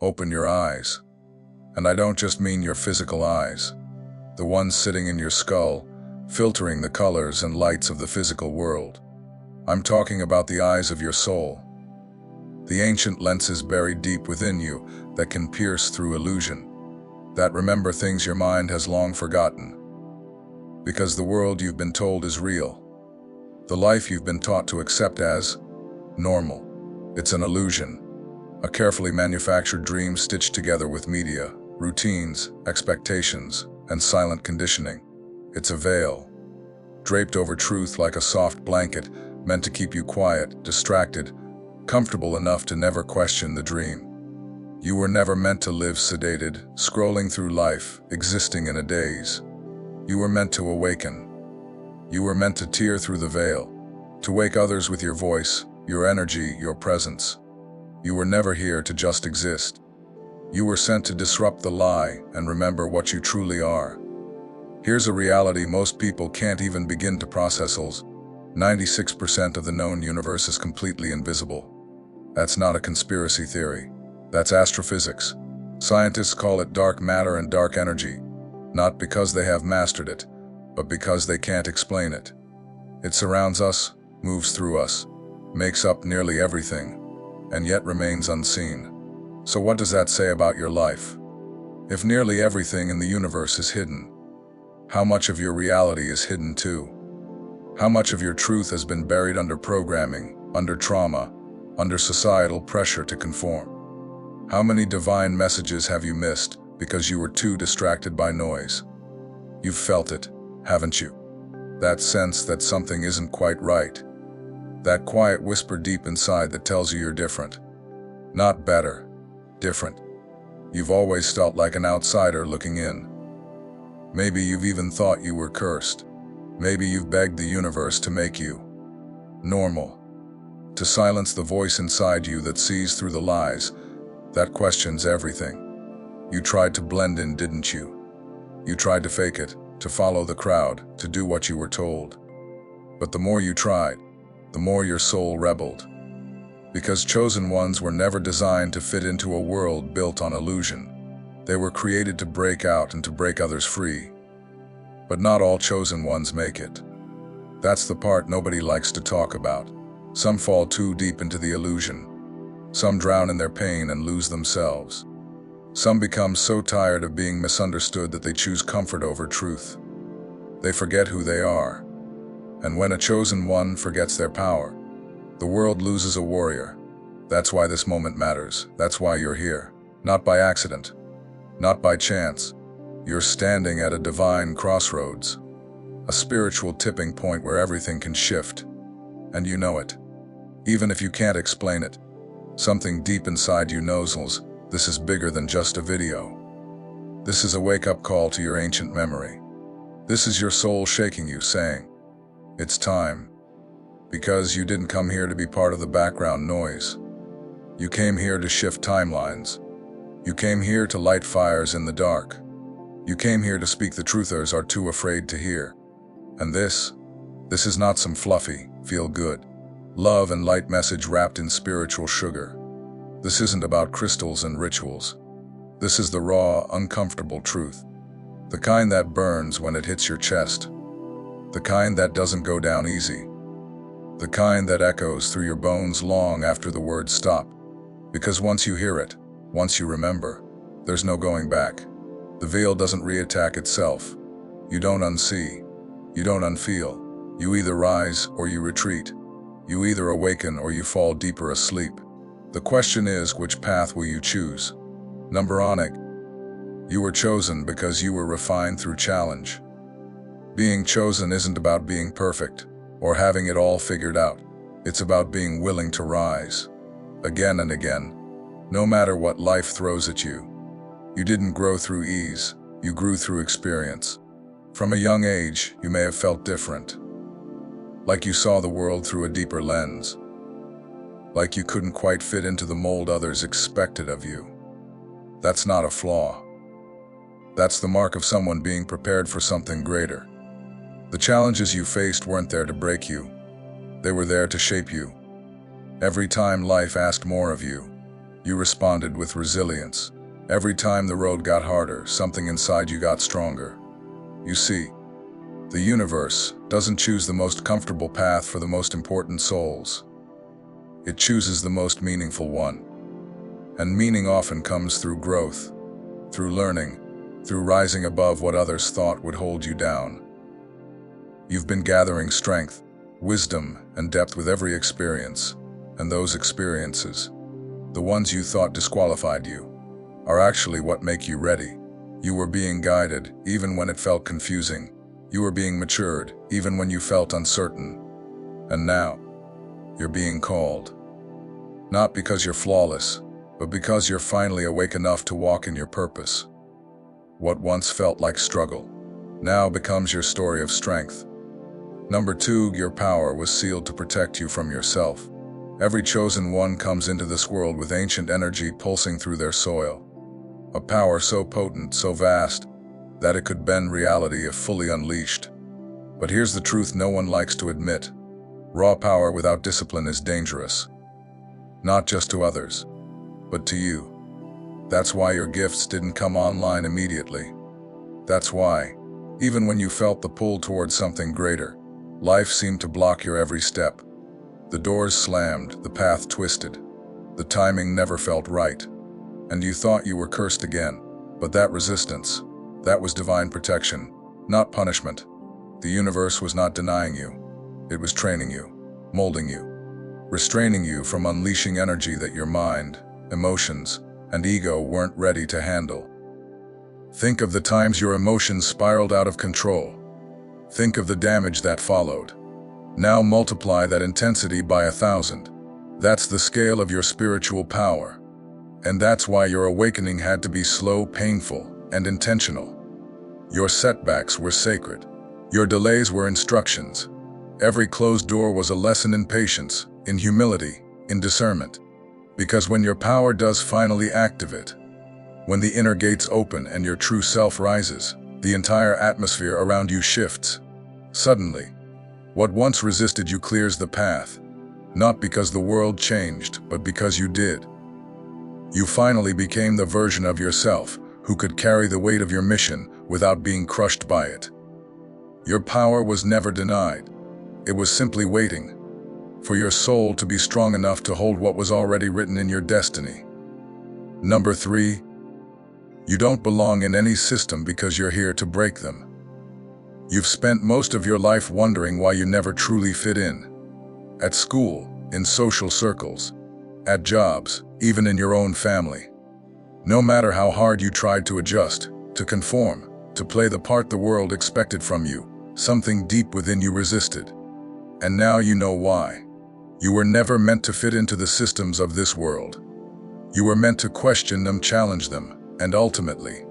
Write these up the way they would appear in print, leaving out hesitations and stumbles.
open your eyes. And I don't just mean your physical eyes, the ones sitting in your skull, filtering the colors and lights of the physical world. I'm talking about the eyes of your soul, the ancient lenses buried deep within you that can pierce through illusion, that remember things your mind has long forgotten. Because the world you've been told is real, the life you've been taught to accept as normal, it's an illusion, a carefully manufactured dream stitched together with media, routines, expectations, and silent conditioning. It's a veil, draped over truth like a soft blanket, meant to keep you quiet, distracted, comfortable enough to never question the dream. You were never meant to live sedated, scrolling through life, existing in a daze. You were meant to awaken. You were meant to tear through the veil, to wake others with your voice, your energy, your presence. You were never here to just exist. You were sent to disrupt the lie and remember what you truly are. Here's a reality most people can't even begin to process. 96% of the known universe is completely invisible. That's not a conspiracy theory. That's astrophysics. Scientists call it dark matter and dark energy, not because they have mastered it, but because they can't explain it. It surrounds us, moves through us, makes up nearly everything, and yet remains unseen. So what does that say about your life? If nearly everything in the universe is hidden, how much of your reality is hidden too? How much of your truth has been buried under programming, under trauma, under societal pressure to conform? How many divine messages have you missed because you were too distracted by noise? You've felt it, haven't you? That sense that something isn't quite right. That quiet whisper deep inside that tells you you're different. Not better, different. You've always felt like an outsider looking in. Maybe you've even thought you were cursed. Maybe you've begged the universe to make you normal, to silence the voice inside you that sees through the lies, that questions everything. You tried to blend in, didn't you? You tried to fake it, to follow the crowd, to do what you were told. But the more you tried, the more your soul rebelled. Because chosen ones were never designed to fit into a world built on illusion. They were created to break out and to break others free. But not all chosen ones make it. That's the part nobody likes to talk about. Some fall too deep into the illusion. Some drown in their pain and lose themselves. Some become so tired of being misunderstood that they choose comfort over truth. They forget who they are. And when a chosen one forgets their power, the world loses a warrior. That's why this moment matters. That's why you're here. Not by accident. Not by chance. You're standing at a divine crossroads, a spiritual tipping point where everything can shift, and you know it. Even if you can't explain it, something deep inside you knows this is bigger than just a video. This is a wake-up call to your ancient memory. This is your soul shaking you, saying, it's time. Because you didn't come here to be part of the background noise. You came here to shift timelines. You came here to light fires in the dark. You came here to speak the truth others are too afraid to hear. And this is not some fluffy, feel-good, love and light message wrapped in spiritual sugar. This isn't about crystals and rituals. This is the raw, uncomfortable truth. The kind that burns when it hits your chest. The kind that doesn't go down easy. The kind that echoes through your bones long after the words stop. Because once you hear it, once you remember, there's no going back. The veil doesn't reattack itself. You don't unsee. You don't unfeel. You either rise or you retreat. You either awaken or you fall deeper asleep. The question is, which path will you choose? Numberonic. You were chosen because you were refined through challenge. Being chosen isn't about being perfect or having it all figured out. It's about being willing to rise. Again and again. No matter what life throws at you. You didn't grow through ease, you grew through experience. From a young age, you may have felt different. Like you saw the world through a deeper lens. Like you couldn't quite fit into the mold others expected of you. That's not a flaw. That's the mark of someone being prepared for something greater. The challenges you faced weren't there to break you. They were there to shape you. Every time life asked more of you, You responded with resilience. Every time the road got harder, something inside you got stronger. You see, the universe doesn't choose the most comfortable path for the most important souls. It chooses the most meaningful one. And meaning often comes through growth, through learning, through rising above what others thought would hold you down. You've been gathering strength, wisdom, and depth with every experience, and those experiences, the ones you thought disqualified you, are actually what make you ready. You were being guided, even when it felt confusing. You were being matured, even when you felt uncertain. And now, you're being called. Not because you're flawless, but because you're finally awake enough to walk in your purpose. What once felt like struggle now becomes your story of strength. Number 2, your power was sealed to protect you from yourself. Every chosen one comes into this world with ancient energy pulsing through their soil. A power so potent, so vast, that it could bend reality if fully unleashed. But here's the truth no one likes to admit. Raw power without discipline is dangerous. Not just to others, but to you. That's why your gifts didn't come online immediately. That's why, even when you felt the pull towards something greater, life seemed to block your every step. The doors slammed, the path twisted, the timing never felt right, and you thought you were cursed again. But that resistance, that was divine protection, not punishment. The universe was not denying you. It was training you, molding you, restraining you from unleashing energy that your mind, emotions, and ego weren't ready to handle. Think of the times your emotions spiraled out of control. Think of the damage that followed. Now multiply that intensity by 1,000. That's the scale of your spiritual power. And that's why your awakening had to be slow, painful, and intentional. Your setbacks were sacred. Your delays were instructions. Every closed door was a lesson in patience, in humility, in discernment. Because when your power does finally activate, when the inner gates open and your true self rises, the entire atmosphere around you shifts. Suddenly, what once resisted you clears the path, not because the world changed, but because you did. You finally became the version of yourself who could carry the weight of your mission without being crushed by it. Your power was never denied. It was simply waiting for your soul to be strong enough to hold what was already written in your destiny. Number 3, you don't belong in any system because you're here to break them. You've spent most of your life wondering why you never truly fit in. At school, in social circles, at jobs, even in your own family. No matter how hard you tried to adjust, to conform, to play the part the world expected from you, something deep within you resisted. And now you know why. You were never meant to fit into the systems of this world. You were meant to question them, challenge them, and ultimately,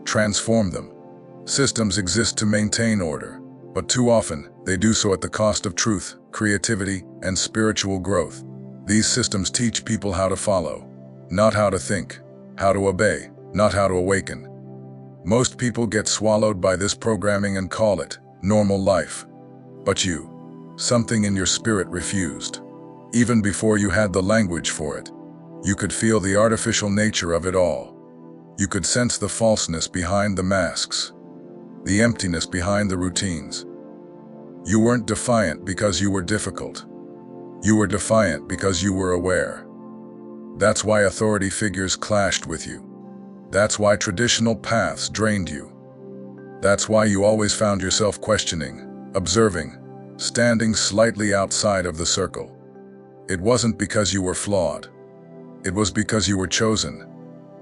transform them. Systems exist to maintain order, but too often they do so at the cost of truth, creativity, and spiritual growth. These systems teach people how to follow, not how to think, how to obey, not how to awaken. Most people get swallowed by this programming and call it normal life. But something in your spirit refused. Even before you had the language for it, you could feel the artificial nature of it all. You could sense the falseness behind the masks, the emptiness behind the routines. You weren't defiant because you were difficult. You were defiant because you were aware. That's why authority figures clashed with you. That's why traditional paths drained you. That's why you always found yourself questioning, observing, standing slightly outside of the circle. It wasn't because you were flawed. It was because you were chosen.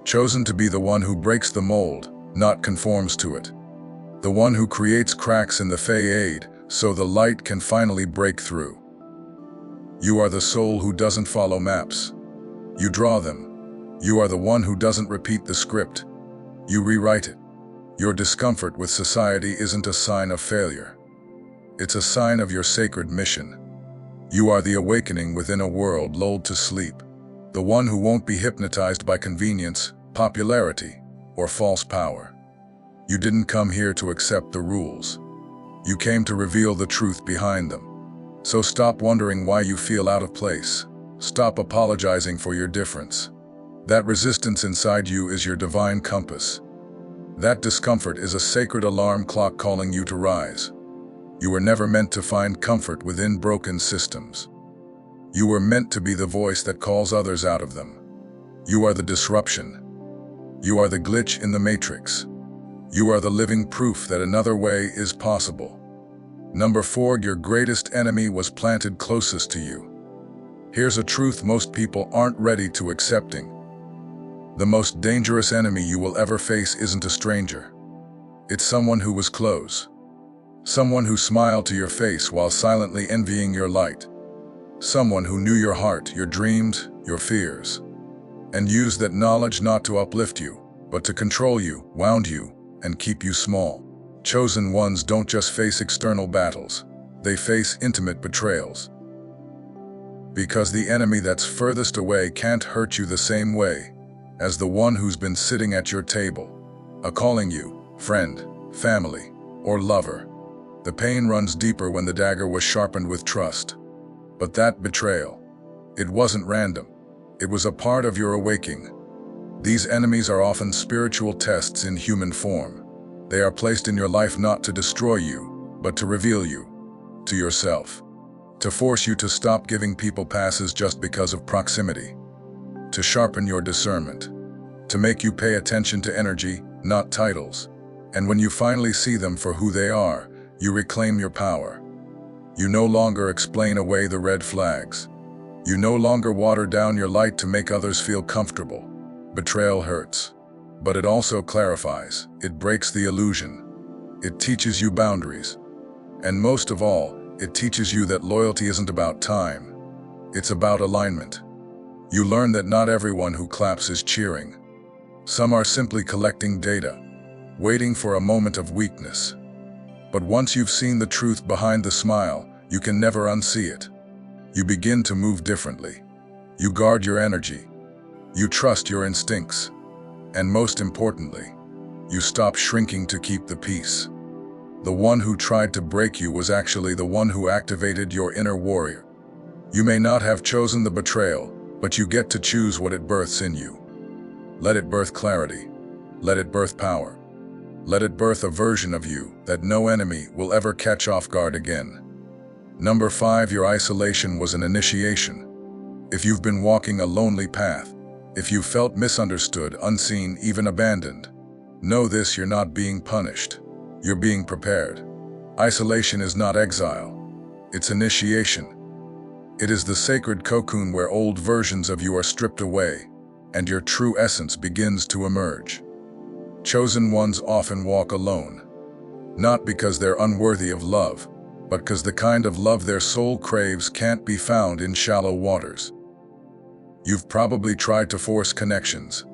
Chosen to be the one who breaks the mold, not conforms to it. The one who creates cracks in the facade so the light can finally break through. You are the soul who doesn't follow maps. You draw them. You are the one who doesn't repeat the script. You rewrite it. Your discomfort with society isn't a sign of failure. It's a sign of your sacred mission. You are the awakening within a world lulled to sleep. The one who won't be hypnotized by convenience, popularity, or false power. You didn't come here to accept the rules. You came to reveal the truth behind them. So stop wondering why you feel out of place. Stop apologizing for your difference. That resistance inside you is your divine compass. That discomfort is a sacred alarm clock calling you to rise. You were never meant to find comfort within broken systems. You were meant to be the voice that calls others out of them. You are the disruption. You are the glitch in the matrix. You are the living proof that another way is possible. Number 4, your greatest enemy was planted closest to you. Here's a truth most people aren't ready to accepting. The most dangerous enemy you will ever face isn't a stranger. It's someone who was close. Someone who smiled to your face while silently envying your light. Someone who knew your heart, your dreams, your fears, and used that knowledge not to uplift you, but to control you, wound you, and keep you small. Chosen ones don't just face external battles, they face intimate betrayals. Because the enemy that's furthest away can't hurt you the same way as the one who's been sitting at your table, calling you friend, family, or lover. The pain runs deeper when the dagger was sharpened with trust. But that betrayal, it wasn't random. It was a part of your awakening. These enemies are often spiritual tests in human form. They are placed in your life not to destroy you, but to reveal you to yourself. To force you to stop giving people passes just because of proximity. To sharpen your discernment. To make you pay attention to energy, not titles. And when you finally see them for who they are, you reclaim your power. You no longer explain away the red flags. You no longer water down your light to make others feel comfortable. Betrayal hurts, but it also clarifies. It breaks the illusion. It teaches you boundaries. And most of all, it teaches you that loyalty isn't about time. It's about alignment. You learn that not everyone who claps is cheering. Some are simply collecting data, waiting for a moment of weakness. But once you've seen the truth behind the smile, you can never unsee it. You begin to move differently. You guard your energy. You trust your instincts. And most importantly, you stop shrinking to keep the peace. The one who tried to break you was actually the one who activated your inner warrior. You may not have chosen the betrayal, but you get to choose what it births in you. Let it birth clarity. Let it birth power. Let it birth a version of you that no enemy will ever catch off guard again. Number 5, your isolation was an initiation. If you've been walking a lonely path, if you felt misunderstood, unseen, even abandoned, know this: you're not being punished. You're being prepared. Isolation is not exile. It's initiation. It is the sacred cocoon where old versions of you are stripped away, and your true essence begins to emerge. Chosen ones often walk alone, not because they're unworthy of love, but because the kind of love their soul craves can't be found in shallow waters. You've probably tried to force connections,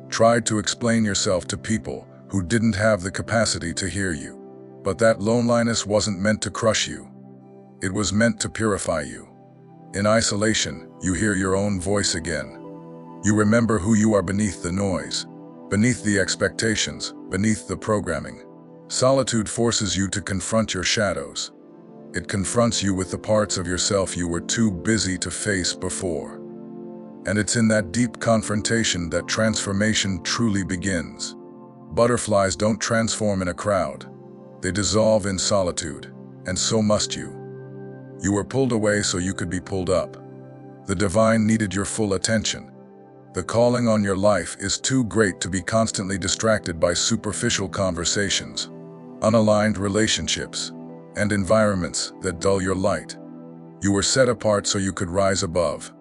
tried to explain yourself to people who didn't have the capacity to hear you. But that loneliness wasn't meant to crush you. It was meant to purify you. In isolation, you hear your own voice again. You remember who you are beneath the noise, beneath the expectations, beneath the programming. Solitude forces you to confront your shadows. It confronts you with the parts of yourself you were too busy to face before. And it's in that deep confrontation that transformation truly begins. Butterflies don't transform in a crowd. They dissolve in solitude, and so must you. You were pulled away so you could be pulled up. The divine needed your full attention. The calling on your life is too great to be constantly distracted by superficial conversations, unaligned relationships, and environments that dull your light. You were set apart so you could rise above.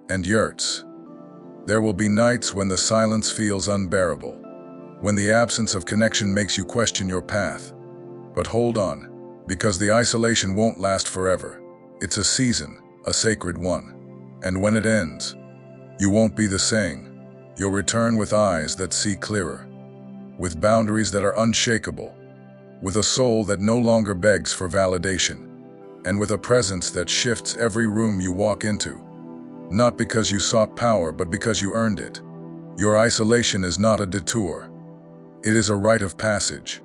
And yurts. There will be nights when the silence feels unbearable, when the absence of connection makes you question your path. But hold on, because the isolation won't last forever. It's a season, a sacred one. And when it ends, you won't be the same. You'll return with eyes that see clearer, with boundaries that are unshakable, with a soul that no longer begs for validation, and with a presence that shifts every room you walk into. Not because you sought power, but because you earned it. Your isolation is not a detour. It is a rite of passage.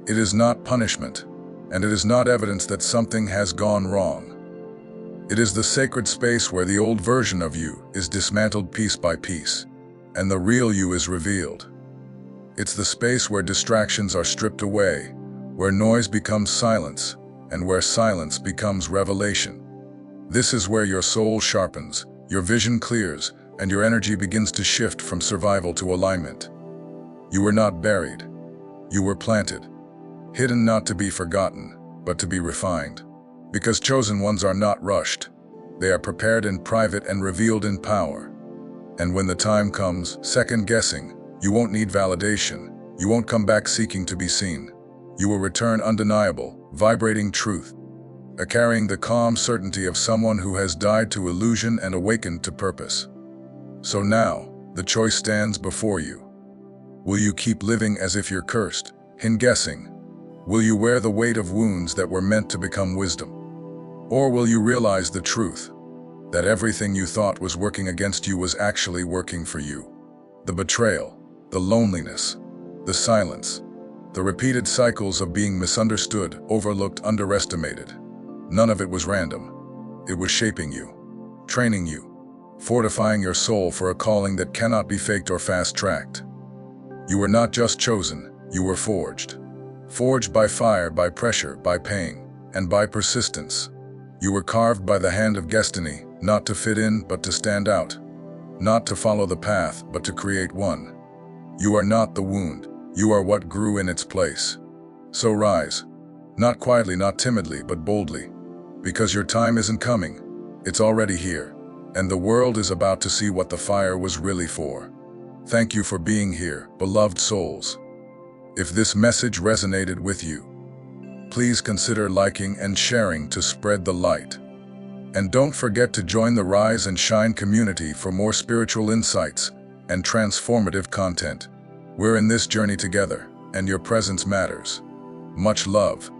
It is not punishment, and it is not evidence that something has gone wrong. It is the sacred space where the old version of you is dismantled piece by piece. and the real you is revealed. It's the space where distractions are stripped away, where noise becomes silence, and where silence becomes revelation. This is where your soul sharpens, your vision clears, and your energy begins to shift from survival to alignment. You were not buried. You were planted. Hidden not to be forgotten, but to be refined. Because chosen ones are not rushed. They are prepared in private and revealed in power. And when the time comes, second guessing, you won't need validation. You won't come back seeking to be seen. You will return undeniable, vibrating truth, carrying the calm certainty of someone who has died to illusion and awakened to purpose. So now, the choice stands before you. Will you keep living as if you're cursed, in guessing? Will you wear the weight of wounds that were meant to become wisdom? Or will you realize the truth, that everything you thought was working against you was actually working for you? The betrayal, the loneliness, the silence, the repeated cycles of being misunderstood, overlooked, underestimated. None of it was random. It was shaping you, training you, fortifying your soul for a calling that cannot be faked or fast-tracked. You were not just chosen, you were forged. Forged by fire, by pressure, by pain, and by persistence. You were carved by the hand of destiny, not to fit in, but to stand out. Not to follow the path, but to create one. You are not the wound, you are what grew in its place. So rise, not quietly, not timidly, but boldly. Because your time isn't coming, it's already here, and the world is about to see what the fire was really for. Thank you for being here, beloved souls. If this message resonated with you, please consider liking and sharing to spread the light. And don't forget to join the Rise and Shine community for more spiritual insights and transformative content. We're in this journey together, and your presence matters. Much love.